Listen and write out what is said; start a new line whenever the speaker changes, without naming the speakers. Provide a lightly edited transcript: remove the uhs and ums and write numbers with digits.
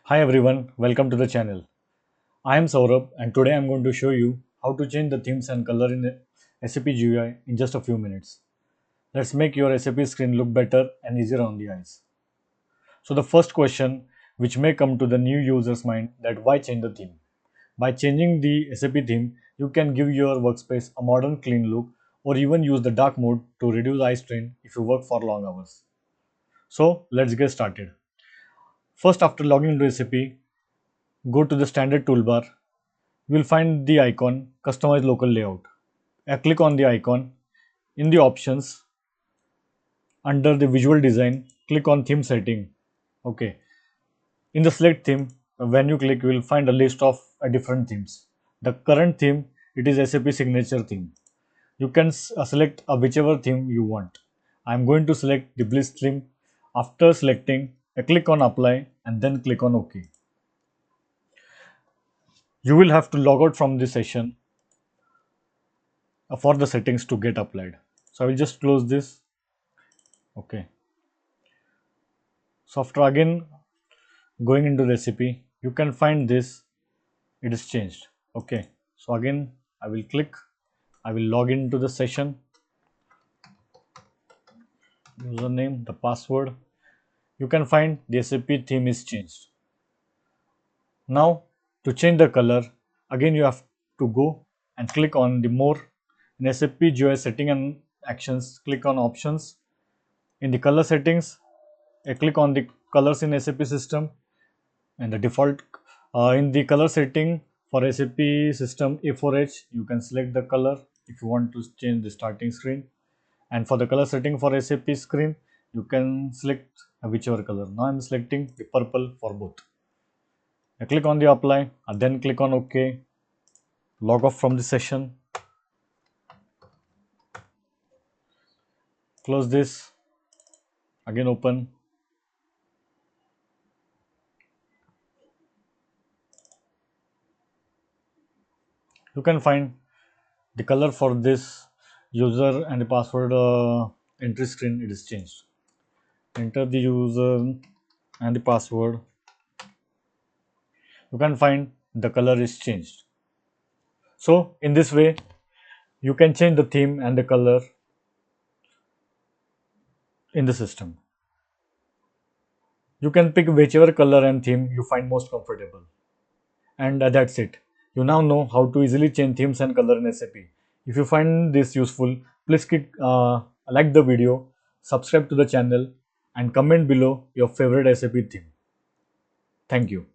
Hi everyone, welcome to the channel. I am Saurabh and today I am going to show you how to change the themes and color in SAP GUI in just a few minutes. Let's make your SAP screen look better and easier on the eyes. So the first question which may come to the new user's mind that why change the theme? By changing the SAP theme, you can give your workspace a modern clean look or even use the dark mode to reduce eye strain if you work for long hours. So let's get started. First, after logging into SAP, go to the standard toolbar. You will find the icon Customize Local Layout. Click on the icon. In the options, under the visual design, click on theme setting. Okay. In the select theme, when you click, you will find a list of different themes. The current theme, it is SAP signature theme. You can select whichever theme you want. I am going to select the Bliss theme. After selecting, click on apply and then click on OK. You will have to log out from this session for the settings to get applied. So I will just close this. Okay. So after again going into recipe, you can find this, it is changed. Okay. So again I will click, I will log into the session, username, the password. You can find the SAP theme is changed. Now to change the color, again you have to go and click on the more in SAP GUI setting and actions, click on options. In the color settings, click on the colors in SAP system and the default in the color setting for SAP system A4H, you can select the color if you want to change the starting screen, and for the color setting for SAP screen you can select whichever color. Now I am selecting the purple for both. I click on the apply and then click on OK, log off from the session, close this, again open. You can find the color for this user and the password entry screen, it is changed. Enter the user and the password. You can find the color is changed. So in this way you can change the theme and the color in the system. You can pick whichever color and theme you find most comfortable. And that's it. You now know how to easily change themes and color in SAP. If you find this useful, please click like the video, subscribe to the channel and comment below your favorite SAP theme. Thank you.